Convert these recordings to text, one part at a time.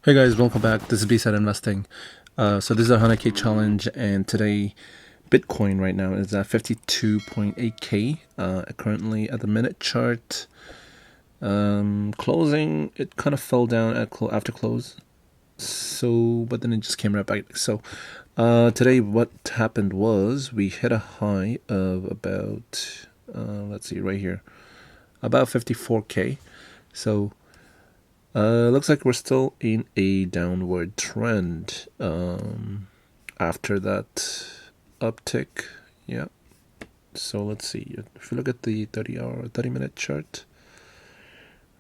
Hey guys, welcome back. This is B-Side Investing. So this is a 100K challenge, and today Bitcoin right now is at 52.8K. Currently at the minute chart, closing, it kind of fell down at after close. So, but then it just came right back. So, today what happened was we hit a high of about, let's see, right here, about 54K. So, looks like we're still in a downward trend after that uptick. Yeah. So let's see. If you look at the 30-minute chart.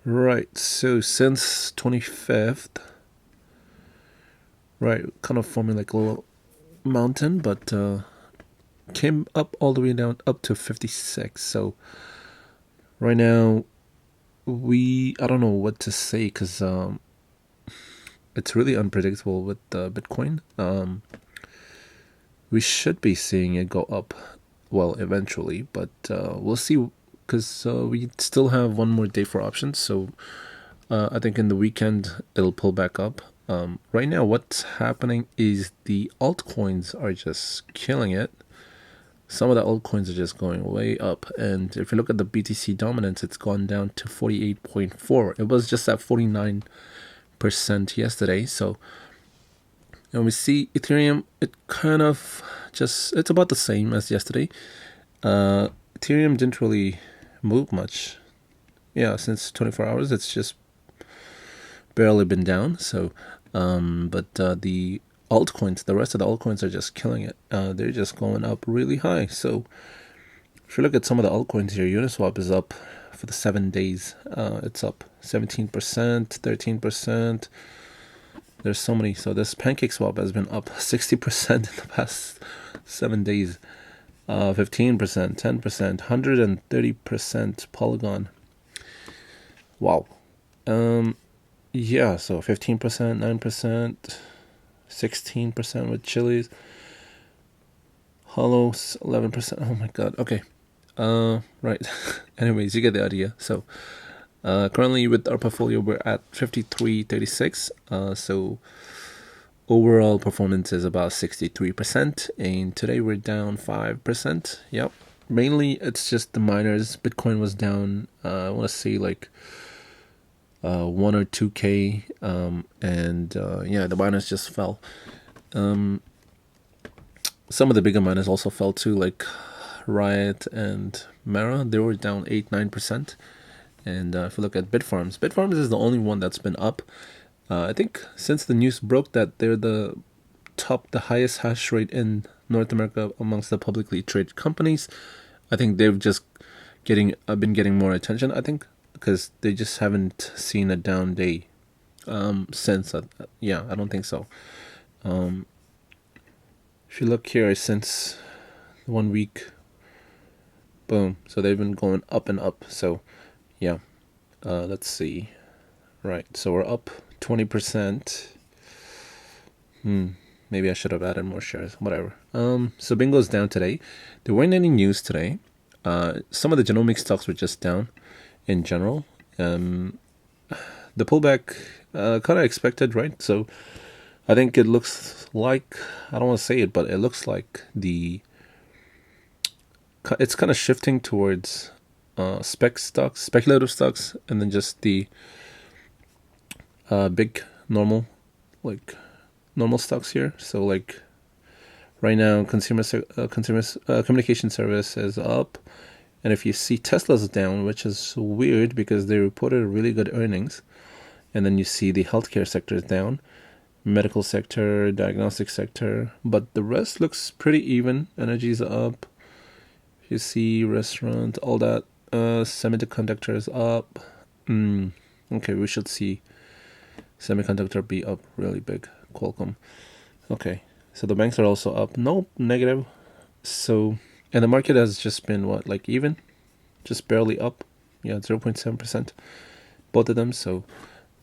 Right. So since 25th, right, kind of forming like a little mountain, but came up all the way down up to 56. So right now, I don't know what to say because it's really unpredictable with Bitcoin. We should be seeing it go up, well, eventually, but we'll see because we still have one more day for options. So I think in the weekend it'll pull back up. Right now, what's happening is the altcoins are just killing it. Some of the altcoins are just going way up. And if you look at the BTC dominance, it's gone down to 48.4. It was just at 49% yesterday. So, and we see Ethereum, it kind of it's about the same as yesterday. Ethereum didn't really move much. Yeah, since 24 hours, it's just barely been down. So, but the altcoins, the rest of the altcoins are just killing it. They're just going up really high. So if you look at some of the altcoins here, Uniswap is up for the 7 days. It's up 17%, 13%. There's so many. So this PancakeSwap has been up 60% in the past 7 days. 15%, 10%, 130% Polygon. Wow. Yeah, so 15%, 9%, 16% with Chili's. Hollows 11%. Oh my god. Okay. Right. Anyways, you get the idea. So, currently with our portfolio, we're at 53.36. So overall performance is about 63%, and today we're down 5%. Yep. Mainly it's just the miners. Bitcoin was down, I want to say like 1 or 2K, and yeah, the miners just fell. Some of the bigger miners also fell too, like Riot and Mara. They were down 8-9%. And if you look at Bitfarms is the only one that's been up. I think since the news broke that they're the highest hash rate in North America amongst the publicly traded companies, I think they've just been getting more attention. I think because they just haven't seen a down day since. Yeah, I don't think so. If you look here, since 1 week, boom. So they've been going up and up. So yeah, let's see. Right, so we're up 20%. Maybe I should have added more shares. Whatever. So Bingo's down today. There weren't any news today. Some of the genomic stocks were just down in general. The pullback kind of expected, right? So I think it looks like, I don't want to say it, but it looks like it's kind of shifting towards speculative stocks, and then just the big normal stocks here. So like right now, communication service is up, and if you see Tesla's down, which is weird because they reported really good earnings, and then you see the healthcare sector is down, medical sector, diagnostic sector, but the rest looks pretty even. Energy's up. You see restaurant, all that. Semiconductors up. Okay, we should see semiconductor be up really big. Qualcomm. Okay, so the banks are also up. Nope, negative. So, and the market has just been what, like even, just barely up. Yeah, 0.7%. Both of them. So,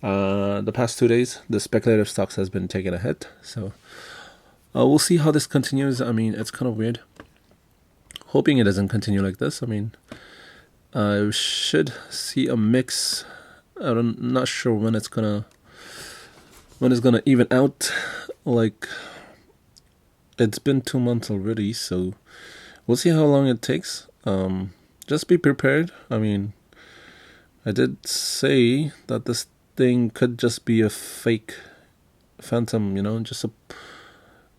the past 2 days, the speculative stocks has been taking a hit. So, we'll see how this continues. I mean, it's kind of weird. Hoping it doesn't continue like this. I mean, I should see a mix. I'm not sure when it's gonna when it's gonna even out. Like, it's been 2 months already, so we'll see how long it takes. Just be prepared. I mean, I did say that this thing could just be a fake phantom, just a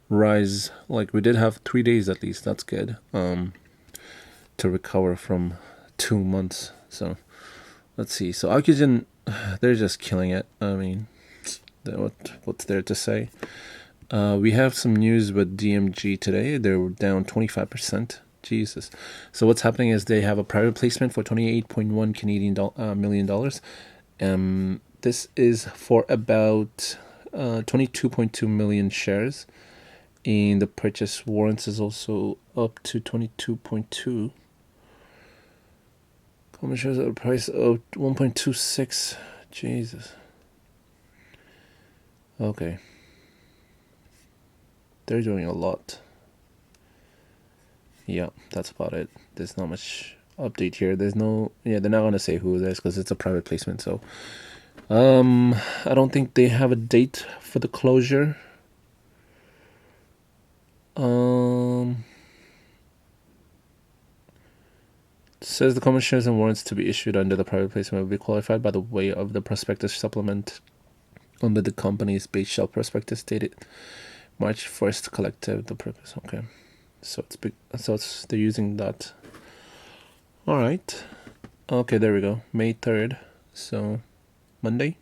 rise. Like, we did have 3 days at least. That's good. To recover from 2 months. So let's see. So Oxygen, they're just killing it. I mean, what's there to say? We have some news with DMG today. They're down 25%. Jesus. So what's happening is they have a private placement for 28.1 Canadian million dollars. This is for about 22.2 million shares. And the purchase warrants is also up to 22.2. Common shares at a price of 1.26. Jesus. Okay. They're doing a lot. Yeah, that's about it. There's not much update here. They're not gonna say who it is because it's a private placement. So, I don't think they have a date for the closure. Says the common shares and warrants to be issued under the private placement will be qualified by the way of the prospectus supplement under the company's base shelf prospectus dated March 1st collective. The purpose. Okay. So it's big. So they're using that. All right. Okay, there we go. May 3rd. So Monday.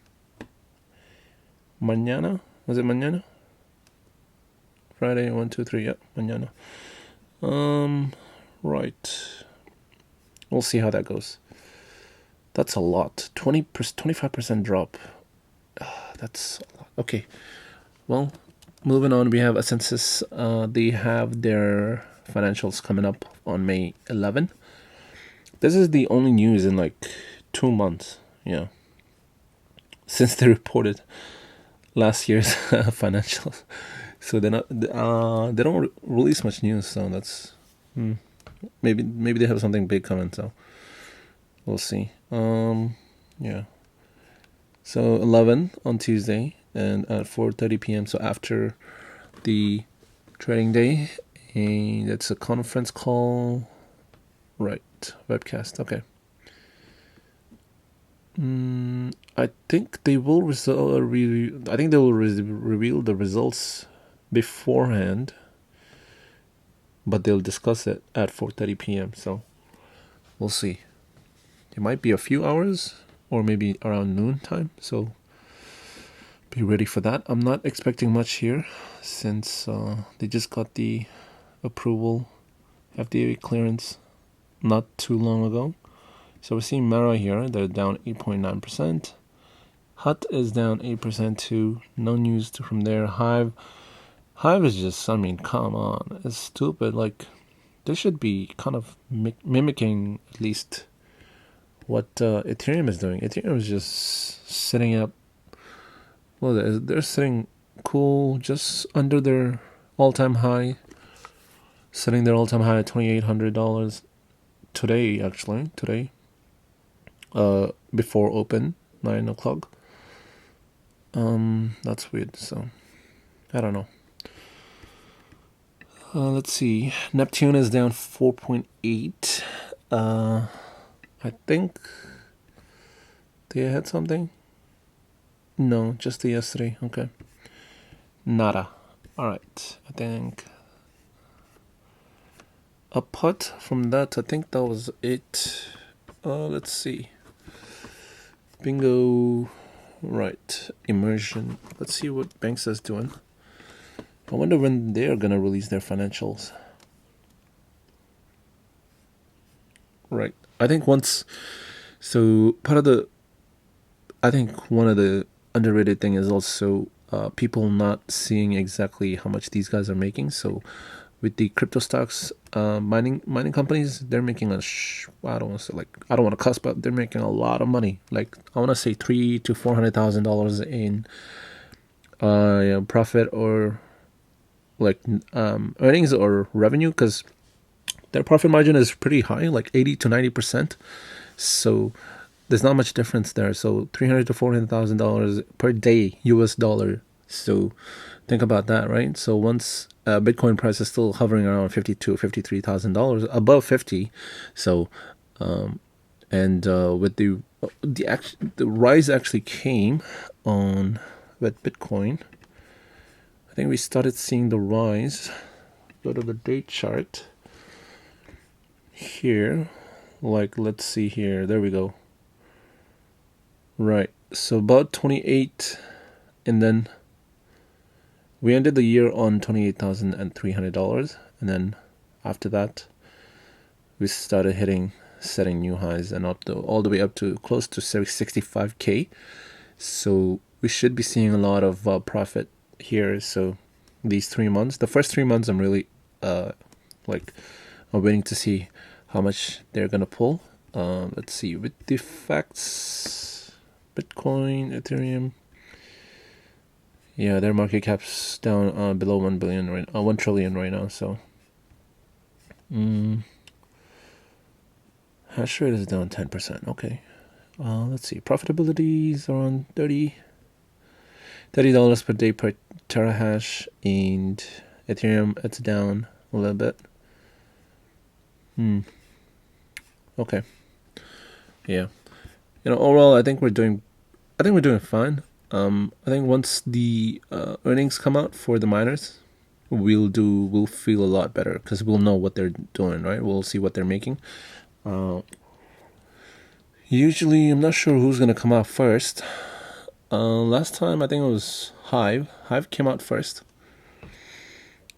Mañana. Was it mañana? Friday. 1, 2, 3. Yeah, mañana. Right. We'll see how that goes. That's a lot. 25% drop. That's a lot. Okay. Well, moving on, we have a census. They have their financials coming up on May 11. This is the only news in like 2 months, since they reported last year's financials. So they don't release much news. So that's maybe they have something big coming. So we'll see. Yeah. So 11 on Tuesday and at 4:30 p.m. So after the trading day, and it's a conference call, right? Webcast. Okay. I think they will reveal the results beforehand, but they'll discuss it at 4:30 p.m. So we'll see. It might be a few hours or maybe around noon time. So be ready for that. I'm not expecting much here since they just got the approval, FDA clearance not too long ago. So we're seeing Mara here. They're down 8.9%. Hut is down 8% too. No news from there. Hive is just, I mean, come on. It's stupid. Like, they should be kind of mimicking at least what Ethereum is doing. Ethereum is just sitting up. Well, they're sitting cool just under their all-time high. Setting their all-time high at $2,800 today, actually. Today. Before open, 9 o'clock. That's weird, so I don't know. Let's see. Neptune is down 4.8. I think they had something. No, just the yesterday. Okay. Nada. All right. I think apart from that, I think that was it. Let's see. Bingo. Right. Immersion. Let's see what Banks is doing. I wonder when they're going to release their financials. Right. I think I think one of the underrated thing is also people not seeing exactly how much these guys are making. So with the crypto stocks, mining companies, they're making I don't want to cuss, but they're making a lot of money. Like, I want to say $300,000 to $400,000 in profit or like earnings or revenue, because their profit margin is pretty high, like 80 to 90%. So there's not much difference there. So $300,000 to $400,000 per day, US dollar, So think about that, right? So once Bitcoin price is still hovering around $53,000, above 50. So and with the rise actually came on with Bitcoin. I think we started seeing the rise. Go to the date chart here. Like, let's see here. There we go. Right. So about 28, and then we ended the year on $28,300, and then after that, we started setting new highs and all the way up to close to 65K. So we should be seeing a lot of profit here. So these 3 months, the first 3 months, I'm really I'm waiting to see how much they're gonna pull. Let's see, with the facts, Bitcoin, Ethereum. Yeah, their market cap's down below 1 billion right, 1 trillion right now. So, hash rate is down 10%. Okay. Let's see. Profitability is around $30 per day per terahash, and Ethereum, it's down a little bit. Okay. Yeah. Overall, I think we're doing fine. I think once the earnings come out for the miners, we'll feel a lot better because we'll know what they're doing, right? We'll see what they're making. Usually, I'm not sure who's gonna come out first. Last time I think it was Hive. Hive came out first,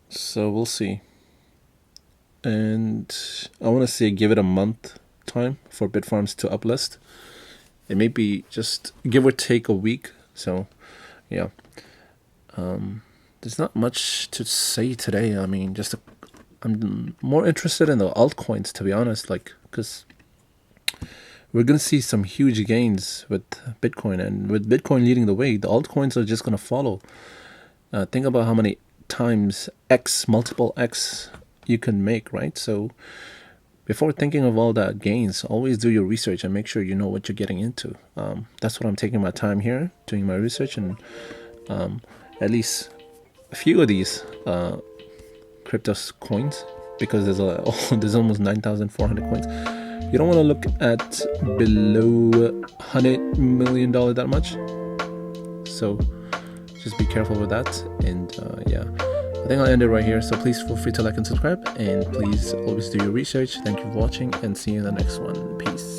so we'll see. And I want to say give it a month time for Bitfarms to uplist. It may be just give or take a week. So, yeah. There's not much to say today. I mean, I'm more interested in the altcoins, to be honest. Because we're gonna see some huge gains with Bitcoin, and with Bitcoin leading the way, the altcoins are just gonna follow. Think about how many times multiple X you can make, right? So before thinking of all that gains, always do your research and make sure you know what you're getting into. That's what I'm taking my time here, doing my research, and at least a few of these crypto coins, because there's almost 9,400 coins. You don't want to look at below $100 million that much. So just be careful with that. And yeah, I think I'll end it right here. So please feel free to like and subscribe, and please always do your research. Thank you for watching, and see you in the next one. Peace.